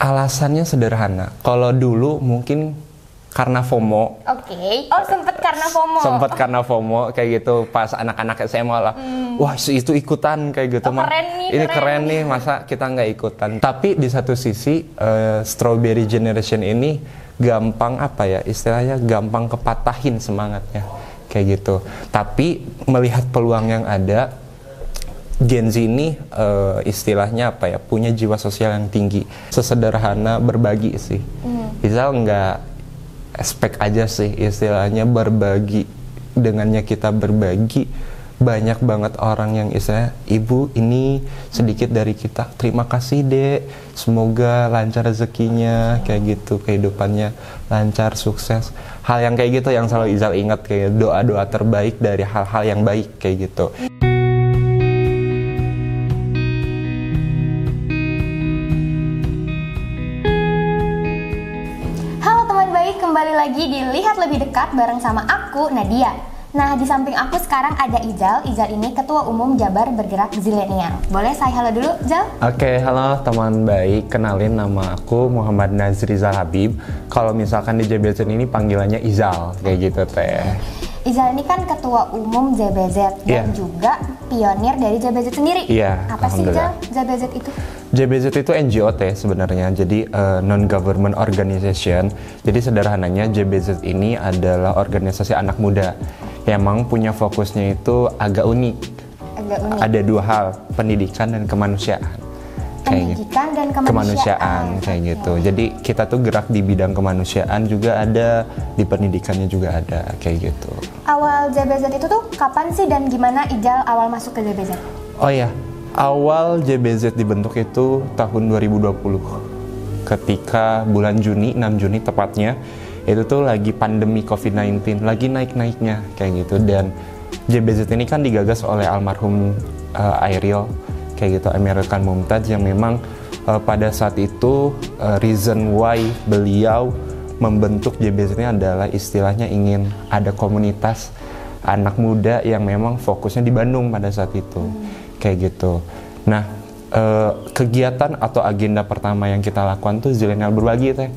Alasannya sederhana. Kalau dulu mungkin karena FOMO. Oke. Oh, sempet karena FOMO. Sempet karena FOMO kayak gitu pas anak-anak SMA lah. Wah, itu ikutan kayak gitu mah. Keren nih, Ini keren nih, masa kita nggak ikutan. Tapi di satu sisi Strawberry Generation ini gampang apa ya? Istilahnya gampang kepatahin semangatnya kayak gitu. Tapi melihat peluang yang ada, Gen Z ini istilahnya apa ya, punya jiwa sosial yang tinggi. Sesederhana berbagi sih. Misal nggak expect aja sih istilahnya berbagi. Dengannya kita berbagi, banyak banget orang yang istilahnya, ibu ini sedikit dari kita, terima kasih dek, semoga lancar rezekinya kayak gitu, kehidupannya lancar, sukses. Hal yang kayak gitu yang selalu Izal ingat, kayak doa-doa terbaik dari hal-hal yang baik kayak gitu. Kembali lagi di Lihat Lebih Dekat bareng sama aku, Nadia. Nah, di samping aku sekarang ada Izal. Izal ini Ketua Umum Jabar Bergerak Zilenial. Boleh saya halo dulu, Izal? Oke, halo teman baik. Kenalin, nama aku Muhammad Nazrizal Habib. Kalau misalkan di JBZ ini panggilannya Izal, kayak gitu teh. Izal ini kan Ketua Umum JBZ dan juga pionir dari JBZ sendiri. Iya, apa sih Izal JBZ itu? JBZ itu NGOT sebenarnya, jadi non-government organization. Jadi sederhananya JBZ ini adalah organisasi anak muda yang emang punya fokusnya itu agak unik. Ada dua hal, pendidikan dan kemanusiaan. Pendidikan dan kemanusiaan kayak gitu. Jadi kita tuh gerak di bidang kemanusiaan juga ada, di pendidikannya juga ada kayak gitu. Awal JBZ itu tuh kapan sih dan gimana Izal awal masuk ke JBZ? Oh iya, awal JBZ dibentuk itu tahun 2020. Ketika bulan Juni, 6 Juni tepatnya, itu tuh lagi pandemi COVID-19, lagi naik-naiknya kayak gitu. Dan JBZ ini kan digagas oleh almarhum Aerial kayak gitu, American Mumtaz, yang memang pada saat itu reason why beliau membentuk JBZ ini adalah istilahnya ingin ada komunitas anak muda yang memang fokusnya di Bandung pada saat itu kayak gitu. Nah, kegiatan atau agenda pertama yang kita lakukan tuh Zilenial berbagi teh.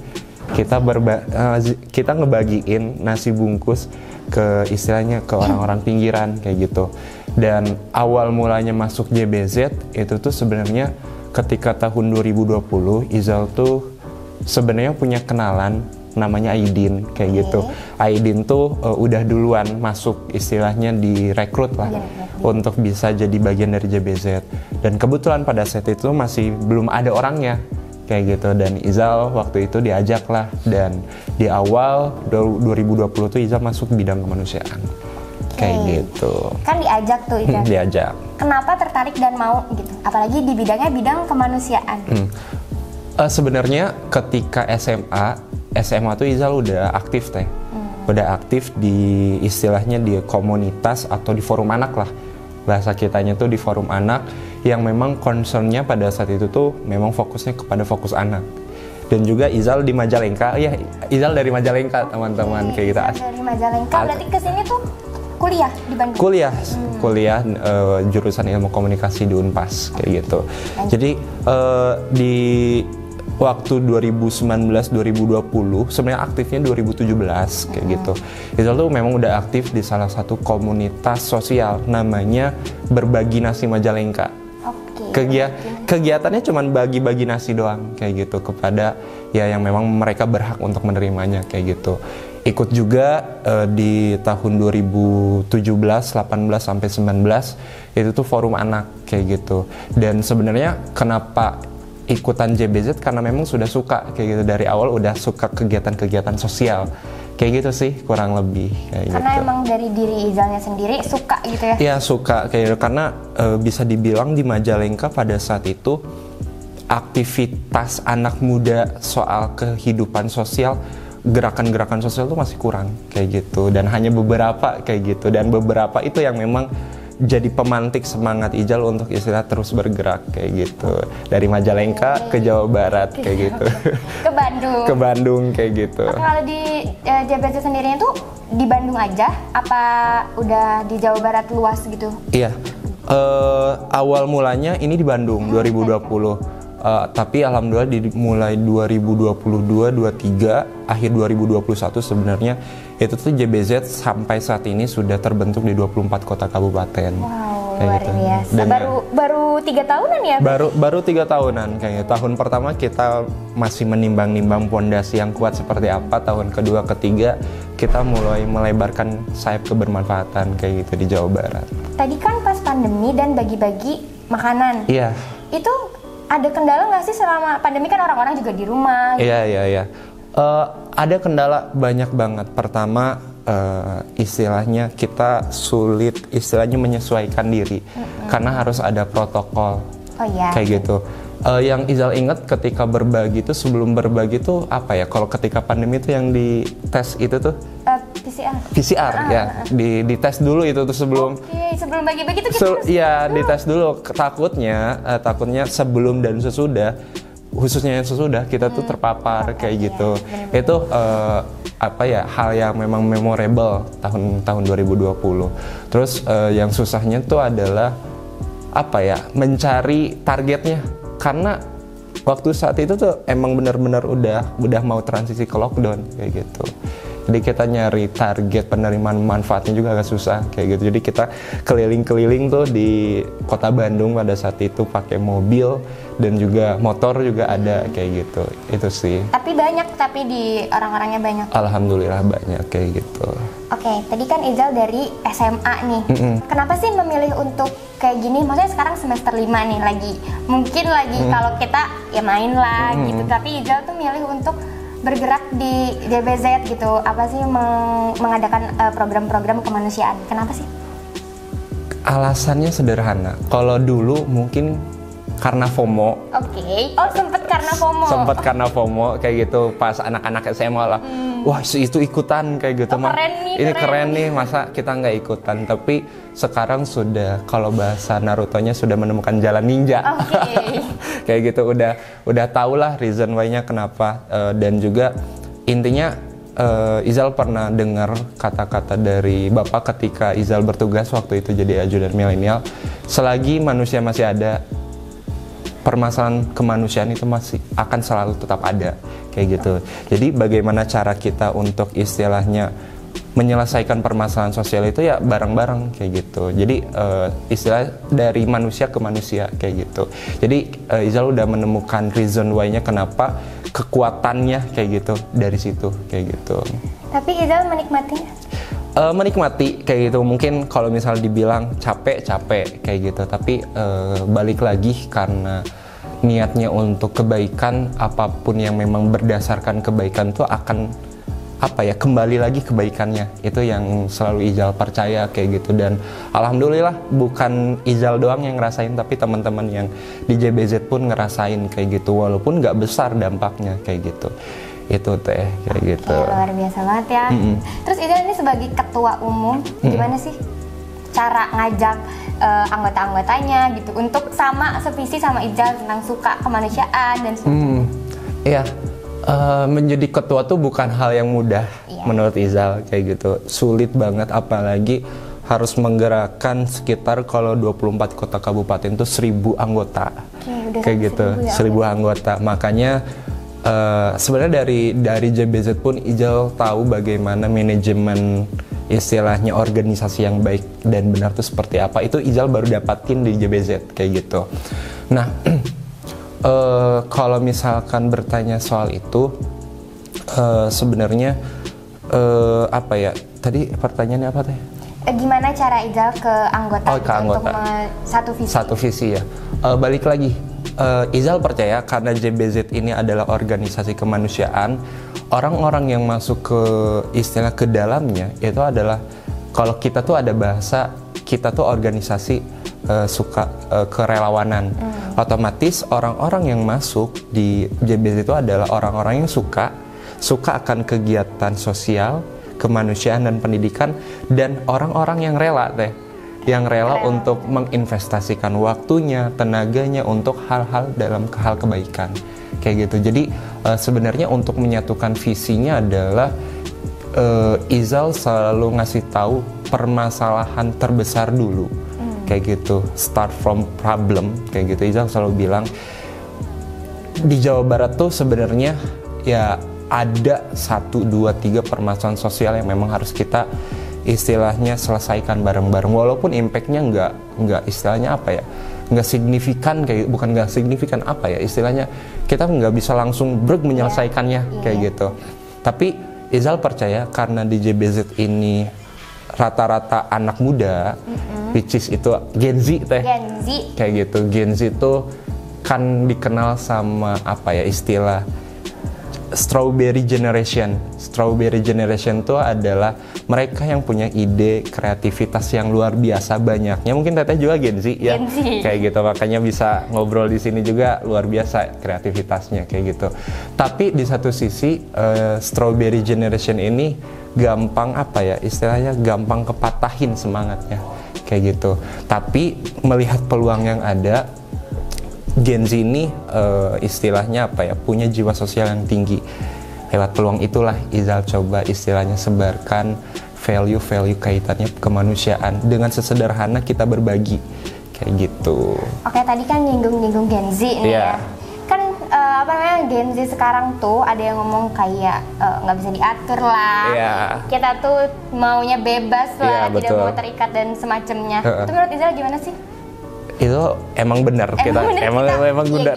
Kita ngebagiin nasi bungkus ke istilahnya ke orang-orang pinggiran kayak gitu. Dan awal mulanya masuk JBZ itu tuh sebenarnya ketika tahun 2020 Izal tuh sebenarnya punya kenalan namanya Aidin kayak gitu. Aidin tuh udah duluan masuk istilahnya direkrut lah untuk bisa jadi bagian dari JBZ. Dan kebetulan pada saat itu masih belum ada orangnya kayak gitu, dan Izal waktu itu diajak lah, dan di awal 2020 tuh Izal masuk bidang kemanusiaan kayak gitu. Kan diajak tuh Izal. Diajak. Kenapa tertarik dan mau gitu? Apalagi di bidangnya bidang kemanusiaan. Sebenarnya ketika SMA tuh Izal udah aktif teh. Udah aktif di istilahnya di komunitas atau di forum anak lah. Bahasa kitanya tuh di forum anak yang memang concernnya pada saat itu tuh memang fokusnya kepada fokus anak. Dan juga Izal di Majalengka, ya Izal dari Majalengka teman-teman kayak gitu. Dari Majalengka, berarti kesini tuh kuliah di Bandung? Kuliah jurusan ilmu komunikasi di Unpas kayak gitu. Jadi di waktu 2019-2020 sebenarnya aktifnya 2017 kayak gitu. Itu tuh memang udah aktif di salah satu komunitas sosial namanya Berbagi Nasi Majalengka. Kegiatannya cuma bagi-bagi nasi doang kayak gitu kepada ya yang memang mereka berhak untuk menerimanya kayak gitu. Ikut juga di tahun 2017, 18 sampai 19 itu tuh forum anak kayak gitu. Dan sebenarnya kenapa ikutan JBZ karena memang sudah suka kayak gitu, dari awal udah suka kegiatan-kegiatan sosial kayak gitu sih kurang lebih kayak karena gitu. Emang dari diri Izalnya sendiri suka gitu ya? Iya suka kayak gitu, karena bisa dibilang di Majalengka pada saat itu aktivitas anak muda soal kehidupan sosial, gerakan-gerakan sosial tuh masih kurang kayak gitu, dan hanya beberapa kayak gitu, dan beberapa itu yang memang jadi pemantik semangat Izal untuk istilah terus bergerak kayak gitu, dari Majalengka ke Jawa Barat kayak gitu, ke Bandung kayak gitu. Kalau di JBZ sendiri itu di Bandung aja apa udah di Jawa Barat luas gitu? Iya, awal mulanya ini di Bandung 2020. Tapi alhamdulillah mulai 2022, 23, akhir 2021 sebenarnya itu tuh JBZ sampai saat ini sudah terbentuk di 24 kota kabupaten. Wow, kayak luar gitu. biasa. Baru 3 tahunan ya? Baru 3 tahunan kayaknya. Tahun pertama kita masih menimbang-nimbang pondasi yang kuat seperti apa. Tahun kedua, ketiga kita mulai melebarkan sayap kebermanfaatan kayak gitu di Jawa Barat. Tadi kan pas pandemi dan bagi-bagi makanan. Iya. Itu ada kendala nggak sih selama pandemi, kan orang-orang juga di rumah? Iya. Ada kendala banyak banget. Pertama, istilahnya kita sulit istilahnya menyesuaikan diri karena harus ada protokol. Oh iya. Kayak gitu. Yang Izal ingat ketika berbagi itu, sebelum berbagi itu apa ya? Kalau ketika pandemi itu yang di tes itu tuh PCR ya. Di tes dulu itu tuh sebelum. Oke, sebelum bagi-bagi itu kita harus dites dulu. Takutnya sebelum dan sesudah, khususnya yang sesudah kita tuh terpapar kayak gitu. Bener-bener. Itu hal yang memang memorable tahun 2020. Terus yang susahnya tuh adalah mencari targetnya, karena waktu saat itu tuh emang benar-benar udah mau transisi ke lockdown kayak gitu. Jadi kita nyari target penerimaan manfaatnya juga agak susah kayak gitu. Jadi kita keliling-keliling tuh di kota Bandung pada saat itu pakai mobil dan juga motor juga ada kayak gitu. Itu sih. Tapi di orang-orangnya banyak. Alhamdulillah banyak kayak gitu. Oke, tadi kan Izal dari SMA nih. Kenapa sih memilih untuk kayak gini? Maksudnya sekarang semester 5 nih mungkin lagi kalau kita ya main lah gitu. Tapi Izal tuh milih untuk bergerak di JBZ gitu. Apa sih mengadakan program-program kemanusiaan? Kenapa sih? Alasannya sederhana. Kalau dulu mungkin karena FOMO. Oke. Oh, sempet karena FOMO kayak gitu pas anak-anak SMA lah. Wah, itu ikutan kayak gitu. Keren nih, masa kita nggak ikutan. Tapi sekarang sudah, kalau bahasa Naruto-nya sudah menemukan jalan ninja. Oke. Kayak gitu, udah tau lah reason why-nya kenapa. Dan juga intinya Izal pernah dengar kata-kata dari Bapak ketika Izal bertugas waktu itu jadi ajudan milenial. Selagi manusia masih ada, permasalahan kemanusiaan itu masih akan selalu tetap ada kayak gitu. Jadi bagaimana cara kita untuk istilahnya menyelesaikan permasalahan sosial itu ya bareng-bareng kayak gitu. Jadi istilah dari manusia ke manusia kayak gitu. Jadi Izal udah menemukan reason why-nya kenapa, kekuatannya kayak gitu dari situ kayak gitu. Tapi Izal menikmatinya? Menikmati kayak gitu. Mungkin kalau misal dibilang capek kayak gitu, tapi balik lagi karena niatnya untuk kebaikan, apapun yang memang berdasarkan kebaikan tuh akan kembali lagi kebaikannya. Itu yang selalu Izal percaya kayak gitu. Dan alhamdulillah bukan Izal doang yang ngerasain, tapi teman-teman yang di JBZ pun ngerasain kayak gitu, walaupun nggak besar dampaknya kayak gitu. Itu kayak gitu. Luar biasa banget ya. Terus Izal ini sebagai ketua umum, gimana sih cara ngajak anggota-anggotanya gitu untuk sevisi sama Izal tentang suka kemanusiaan dan sebagainya? Iya, menjadi ketua tuh bukan hal yang mudah menurut Izal kayak gitu. Sulit banget, apalagi harus menggerakkan sekitar kalau 24 kota kabupaten tuh 1.000 anggota. Kayak gitu, 1.000 anggota. Makanya sebenarnya dari JBZ pun Izal tahu bagaimana manajemen istilahnya organisasi yang baik dan benar itu seperti apa. Itu Izal baru dapatin di JBZ kayak gitu. Nah, kalau misalkan bertanya soal itu, sebenarnya tadi pertanyaannya apa teh? Gimana cara Izal ke anggota, untuk satu visi ya. Balik lagi, Izal percaya karena JBZ ini adalah organisasi kemanusiaan, orang-orang yang masuk ke dalamnya itu adalah, kalau kita tuh ada bahasa, kita tuh organisasi kerelawanan. Otomatis orang-orang yang masuk di JBZ itu adalah orang-orang yang suka akan kegiatan sosial, kemanusiaan dan pendidikan, dan orang-orang yang rela untuk menginvestasikan waktunya, tenaganya untuk hal-hal dalam hal kebaikan kayak gitu. Jadi sebenarnya untuk menyatukan visinya adalah Izal selalu ngasih tahu permasalahan terbesar dulu kayak gitu, start from problem kayak gitu. Izal selalu bilang di Jawa Barat tuh sebenarnya ya ada 1, 2, 3 permasalahan sosial yang memang harus kita istilahnya selesaikan bareng-bareng, walaupun impactnya nggak istilahnya apa ya, nggak signifikan, kayak bukan nggak signifikan apa ya istilahnya, kita nggak bisa langsung menyelesaikannya kayak gitu. Tapi Izal percaya karena di JBZ ini rata-rata anak muda, which is itu Gen Z teh, kayak gitu. Gen Z itu kan dikenal sama apa ya istilah Strawberry Generation. Strawberry Generation itu adalah mereka yang punya ide, kreativitas yang luar biasa banyaknya. Mungkin teteh juga Gen Z ya, kayak gitu. Makanya bisa ngobrol di sini juga luar biasa kreativitasnya kayak gitu. Tapi di satu sisi Strawberry Generation ini gampang apa ya istilahnya, gampang kepatahin semangatnya kayak gitu. Tapi melihat peluang yang ada, Gen Z ini istilahnya apa ya, punya jiwa sosial yang tinggi. Lewat peluang itulah Izal coba istilahnya sebarkan value-value kaitannya kemanusiaan dengan sesederhana kita berbagi kayak gitu. Oke, tadi kan nyinggung Gen Z nih ya. Kan apa namanya, Gen Z sekarang tuh ada yang ngomong kayak nggak bisa diatur lah. Kita tuh maunya bebas lah, tidak mau terikat dan semacamnya. Itu menurut Izal gimana sih? Itu emang benar, emang benar.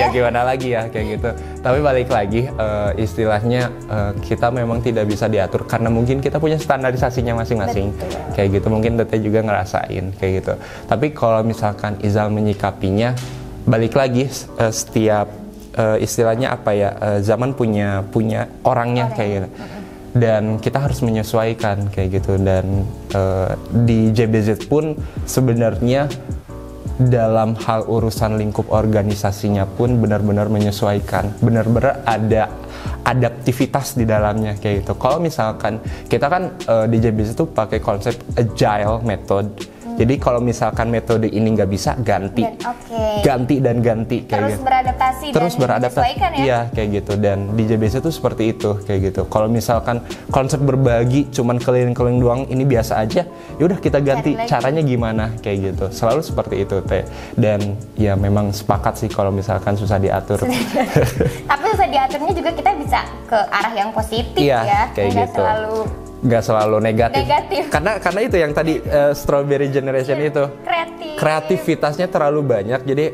Gimana lagi ya kayak gitu. Tapi balik lagi istilahnya kita memang tidak bisa diatur karena mungkin kita punya standarisasinya masing-masing. Kayak gitu, mungkin teteh juga ngerasain kayak gitu. Tapi kalau misalkan Izal menyikapinya, balik lagi setiap istilahnya apa ya, zaman punya orangnya kayak gitu. Dan kita harus menyesuaikan kayak gitu. Dan di JBZ pun sebenarnya dalam hal urusan lingkup organisasinya pun benar-benar menyesuaikan, benar-benar ada adaptivitas di dalamnya kayak gitu. Kalau misalkan kita kan di JBZ itu pakai konsep agile method. Jadi kalau misalkan metode ini nggak bisa, ganti kayak gitu. Terus beradaptasi ya? Iya kayak gitu. Dan di JBZ itu seperti itu kayak gitu. Kalau misalkan konsep berbagi cuman keliling-keliling doang, ini biasa aja, ya udah kita ganti caranya gimana kayak gitu. Selalu seperti itu teh. Dan ya memang sepakat sih kalau misalkan susah diatur. Tapi susah diaturnya juga kita bisa ke arah yang positif ya. Kayak gitu. Nggak selalu negatif. Karena itu yang tadi Strawberry Generation itu kreativitasnya terlalu banyak, jadi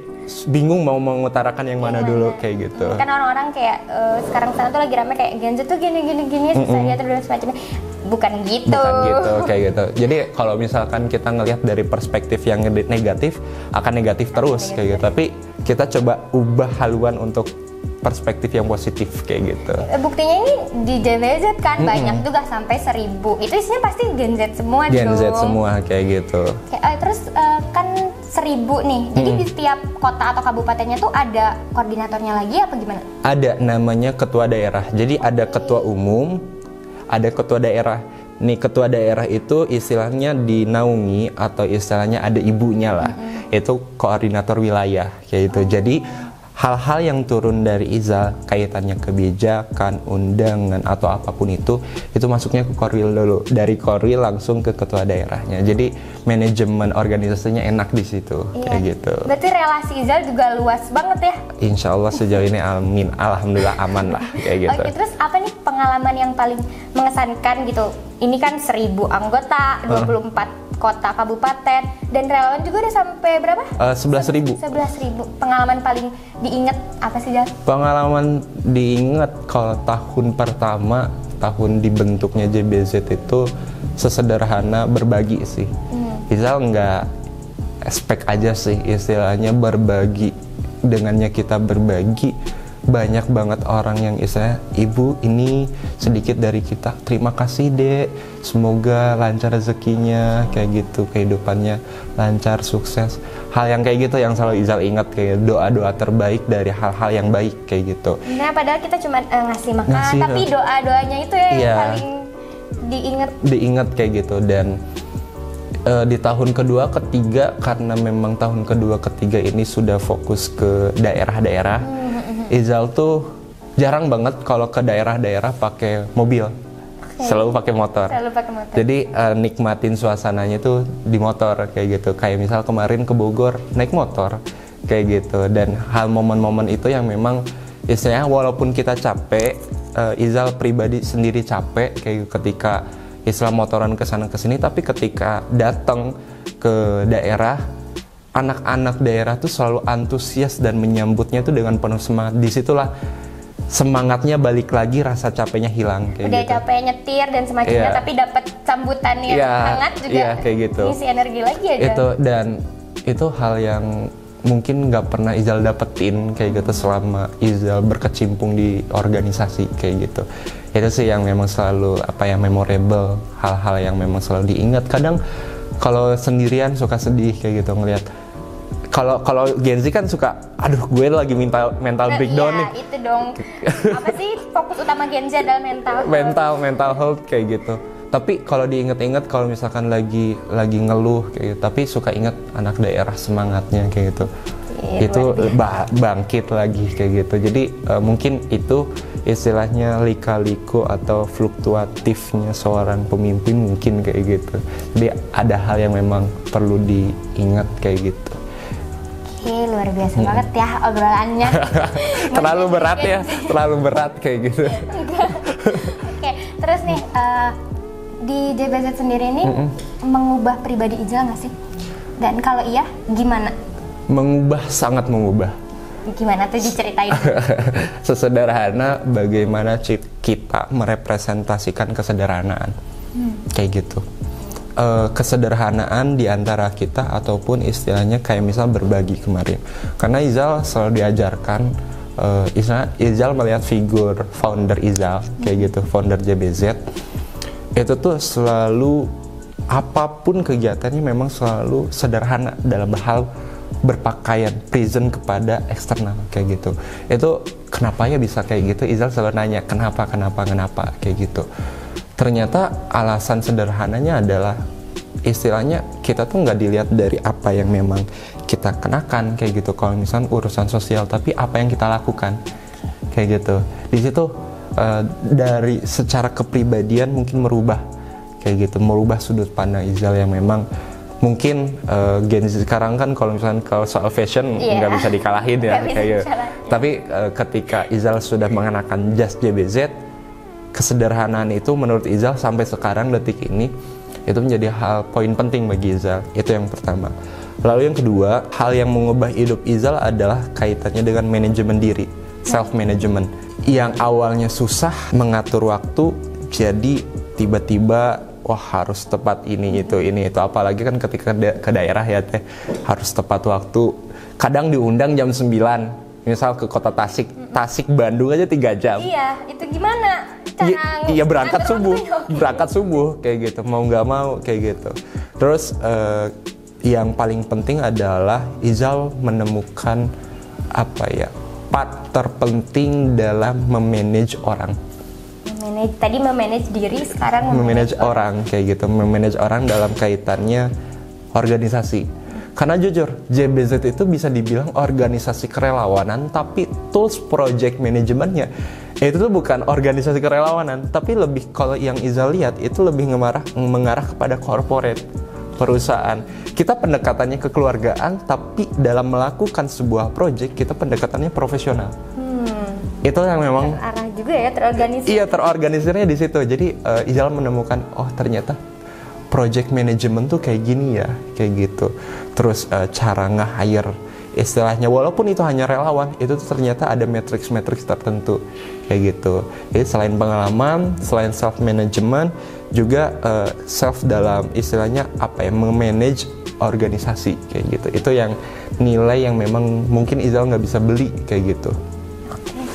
bingung mau mengutarakan yang mana dulu kayak gitu. Kan orang-orang kayak sekarang sana tuh lagi rame kayak Gen Z tuh gini susah diatur dan semacamnya. Bukan gitu kayak gitu. Jadi kalau misalkan kita ngelihat dari perspektif yang negatif, akan negatif terus kayak gitu. Tapi kita coba ubah haluan untuk perspektif yang positif kayak gitu. Buktinya ini di JBZ kan banyak juga sampai 1000. Itu isinya pasti Gen Z semua dong. Gen Z semua kayak gitu. Terus kan 1000 nih. Jadi di setiap kota atau kabupatennya tuh ada koordinatornya lagi apa gimana? Ada, namanya ketua daerah. Jadi ada ketua umum, ada ketua daerah. Nih ketua daerah itu istilahnya dinaungi atau istilahnya ada ibunya lah. Itu koordinator wilayah kayak gitu. Jadi hal-hal yang turun dari Izal kaitannya kebijakan, undangan atau apapun itu masuknya ke Korwil dulu. Dari Korwil langsung ke ketua daerahnya. Jadi manajemen organisasinya enak di situ kayak gitu. Berarti relasi Izal juga luas banget ya? Insya Allah sejauh ini amin, alhamdulillah aman lah kayak gitu. Oke, terus apa nih pengalaman yang paling mengesankan gitu? Ini kan 1000 anggota, 24 kota kabupaten, dan relawan juga udah sampai berapa? 11.000. 11.000. Pengalaman paling diinget apa sih, Jal? Pengalaman diinget kalau tahun pertama, tahun dibentuknya JBZ itu sesederhana berbagi sih. Izal nggak expect aja sih istilahnya berbagi. Dengannya kita berbagi, banyak banget orang yang istilahnya, ibu ini sedikit dari kita, terima kasih dek, semoga lancar rezekinya kayak gitu, kehidupannya lancar, sukses. Hal yang kayak gitu yang selalu Izal ingat, kayak doa-doa terbaik dari hal-hal yang baik kayak gitu. Nah padahal kita cuma ngasih makan, tapi doa-doanya itu ya yang paling diingat kayak gitu. Dan di tahun kedua ketiga, karena memang tahun kedua ketiga ini sudah fokus ke daerah-daerah, Izal tuh jarang banget kalau ke daerah-daerah pakai mobil, selalu pakai motor. Jadi nikmatin suasananya tuh di motor kayak gitu. Kayak misal kemarin ke Bogor naik motor, kayak gitu. Dan hal momen-momen itu yang memang istilahnya walaupun kita capek, Izal pribadi sendiri capek kayak ketika istilah motoran kesana kesini, tapi ketika datang ke daerah, anak-anak daerah tuh selalu antusias dan menyambutnya tuh dengan penuh semangat. Disitulah semangatnya balik lagi, rasa capeknya hilang kayak udah gitu. capek nyetir dan semacamnya, tapi dapat sambutan yang hangat juga, kayak gitu. ngisi energi lagi aja. Itu hal yang mungkin nggak pernah Izal dapetin kayak gitu selama Izal berkecimpung di organisasi kayak gitu. Itu sih yang memang selalu memorable, hal-hal yang memang selalu diingat. Kadang kalau sendirian suka sedih kayak gitu ngelihat. Kalau Gen Z kan suka, aduh gue lagi mental breakdown nih. Iya, itu dong. Apa sih fokus utama Gen Z adalah mental health kayak gitu. Tapi kalau diinget-inget, kalau misalkan lagi ngeluh kayak gitu, tapi suka inget anak daerah semangatnya kayak gitu. Iya, itu bangkit lagi kayak gitu. Jadi mungkin itu istilahnya lika-liku atau fluktuatifnya seorang pemimpin mungkin kayak gitu. Jadi ada hal yang memang perlu diingat kayak gitu. Luar biasa banget ya obrolannya. Terlalu berat kayak gitu. Oke, terus nih di JBZ sendiri ini mengubah pribadi Izal nggak sih? Dan kalau iya, gimana? Sangat mengubah. Gimana tuh diceritain? Sesederhana bagaimana kita merepresentasikan kesederhanaan, kayak gitu. Kesederhanaan di antara kita ataupun istilahnya kayak misal berbagi kemarin. Karena Izal selalu diajarkan, Izal melihat figur founder Izal kayak gitu, founder JBZ itu tuh selalu apapun kegiatannya memang selalu sederhana dalam hal berpakaian, present kepada eksternal kayak gitu. Itu kenapa ya bisa kayak gitu? Izal selalu nanya kenapa kayak gitu. Ternyata alasan sederhananya adalah istilahnya kita tuh nggak dilihat dari apa yang memang kita kenakan kayak gitu. Kalau misalnya urusan sosial, tapi apa yang kita lakukan kayak gitu. Di situ dari secara kepribadian mungkin merubah kayak gitu, merubah sudut pandang Izal yang memang mungkin Gen Z sekarang kan kalau misalnya soal fashion nggak bisa dikalahin ya kayak gitu. Tapi ketika Izal sudah mengenakan jas JBZ, kesederhanaan itu menurut Izal sampai sekarang detik ini itu menjadi hal poin penting bagi Izal. Itu yang pertama. Lalu yang kedua, hal yang mengubah hidup Izal adalah kaitannya dengan manajemen diri, self management. Yang awalnya susah mengatur waktu, jadi tiba-tiba wah harus tepat ini itu, apalagi kan ketika ke daerah ya teh harus tepat waktu. Kadang diundang jam 9, misal ke kota Tasik Bandung aja 3 jam. Iya, itu gimana cara iya berangkat subuh kayak gitu, mau nggak mau kayak gitu. Terus yang paling penting adalah Izal menemukan part terpenting dalam memanage orang. Memanage diri, sekarang memanage orang kayak gitu, memanage orang dalam kaitannya organisasi. Karena jujur, JBZ itu bisa dibilang organisasi kerelawanan, tapi tools project manajemennya itu tuh bukan organisasi kerelawanan, tapi lebih kalau yang Izal lihat itu lebih mengarah kepada corporate perusahaan. Kita pendekatannya kekeluargaan, tapi dalam melakukan sebuah project kita pendekatannya profesional. Itu yang memang terarah juga ya, terorganisir. Iya, terorganisirnya di situ. Jadi Izal menemukan ternyata project management tuh kayak gini ya, kayak gitu. Terus cara nge-hire istilahnya, walaupun itu hanya relawan, itu tuh ternyata ada matrix tertentu kayak gitu. Jadi selain pengalaman, selain self management, juga self dalam istilahnya memanage organisasi kayak gitu. Itu yang nilai yang memang mungkin Izal nggak bisa beli kayak gitu.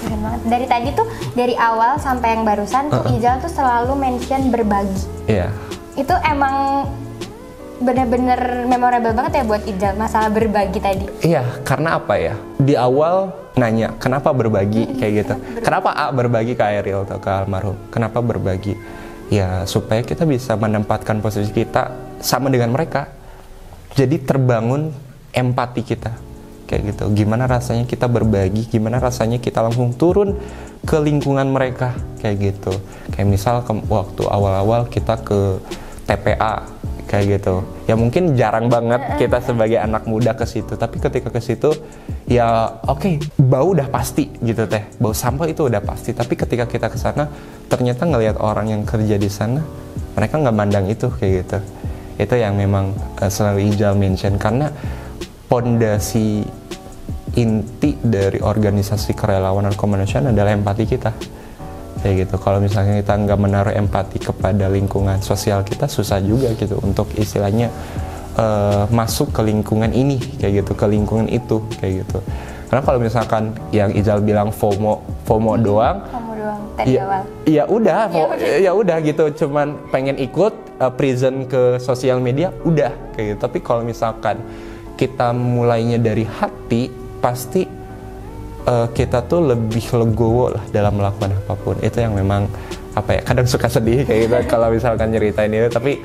Keren banget. Dari tadi tuh, dari awal sampai yang barusan tuh Izal tuh selalu mention berbagi. Iya. Itu emang bener-bener memorable banget ya buat Izal, masalah berbagi tadi. Iya, karena apa ya? Di awal nanya, kenapa berbagi kayak gitu. Kenapa berbagi ke Ariel atau ke almarhum? Kenapa berbagi? Ya, supaya kita bisa menempatkan posisi kita sama dengan mereka. Jadi terbangun empati kita. Kayak gitu. Gimana rasanya kita berbagi, gimana rasanya kita langsung turun ke lingkungan mereka kayak gitu. Kayak misal waktu awal-awal kita ke TPA kayak gitu. Ya mungkin jarang banget kita sebagai anak muda ke situ, tapi ketika ke situ ya oke, bau udah pasti gitu teh, bau sampah itu udah pasti. Tapi ketika kita ke sana ternyata ngelihat orang yang kerja di sana, mereka nggak mandang itu kayak gitu. Itu yang memang selalu Ijal mention, karena pondasi inti dari organisasi kerelawanan kemanusiaan adalah empati kita. Kayak gitu. Kalau misalnya kita nggak menaruh empati kepada lingkungan sosial kita, susah juga gitu untuk istilahnya masuk ke lingkungan ini, kayak gitu, ke lingkungan itu, kayak gitu. Karena kalau misalkan yang Ijal bilang FOMO doang, tadi awal. Ya udah gitu, cuman pengen ikut present ke sosial media, udah kayak gitu. Tapi kalau misalkan kita mulainya dari hati, pasti kita tuh lebih legowo lah dalam melakukan apapun. Itu yang memang kadang suka sedih kayak gitu kalau misalkan nyeritain itu, tapi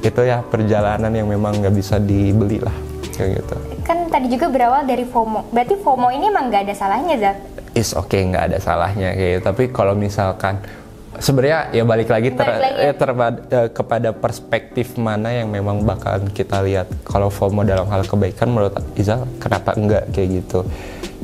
itu ya perjalanan yang memang nggak bisa dibeli lah kayak gitu. Kan tadi juga berawal dari FOMO, berarti FOMO ini emang nggak ada salahnya, Zak? Is okay, nggak ada salahnya kayak gitu. Tapi kalau misalkan sebenarnya ya balik lagi kepada perspektif mana yang memang bakalan kita lihat. Kalau FOMO dalam hal kebaikan, menurut Izal kenapa enggak kayak gitu?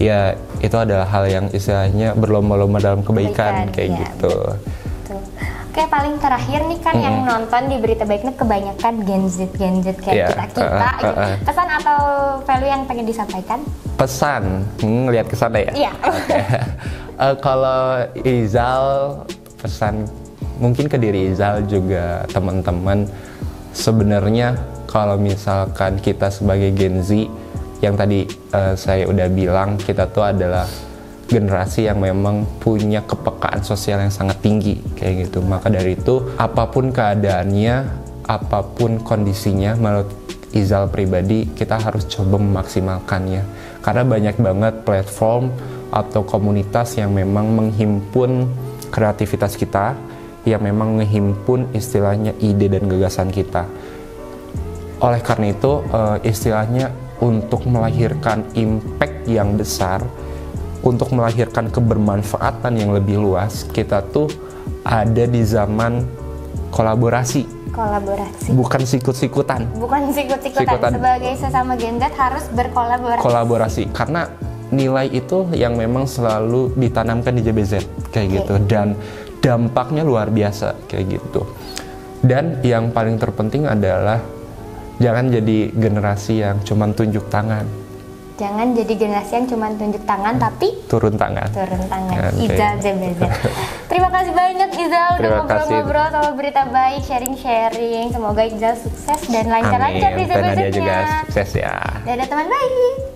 Ya itu adalah hal yang istilahnya berlomba-lomba dalam kebaikan kayak gitu. Betul. Oke, paling terakhir nih kan yang nonton di Berita Baik ini kebanyakan Gen Z kayak kita gitu. Pesan atau value yang pengen disampaikan? Pesan, lihat ke sana ya. Iya. Kalau Izal pesan mungkin ke diri Izal juga teman-teman, sebenarnya kalau misalkan kita sebagai Gen Z yang tadi saya udah bilang, kita tuh adalah generasi yang memang punya kepekaan sosial yang sangat tinggi kayak gitu. Maka dari itu apapun keadaannya, apapun kondisinya, menurut Izal pribadi kita harus coba memaksimalkannya. Karena banyak banget platform atau komunitas yang memang menghimpun kreativitas kita, yang memang menghimpun istilahnya ide dan gagasan kita. Oleh karena itu istilahnya untuk melahirkan impact yang besar, untuk melahirkan kebermanfaatan yang lebih luas, kita tuh ada di zaman kolaborasi. Bukan sikut-sikutan. Sebagai sesama Gen Z harus berkolaborasi. Karena nilai itu yang memang selalu ditanamkan di JBZ kayak gitu, dan dampaknya luar biasa kayak gitu. Dan yang paling terpenting adalah jangan jadi generasi yang cuman tunjuk tangan. Jangan jadi generasi yang cuma tunjuk tangan, tapi turun tangan. Izal JBZ. Terima kasih banyak Izal udah ngobrol-ngobrol sama Berita Baik, sharing-sharing. Semoga Izal sukses dan lancar-lancar di JBZ-nya. Dan Nadia juga sukses ya. Dadah teman baik.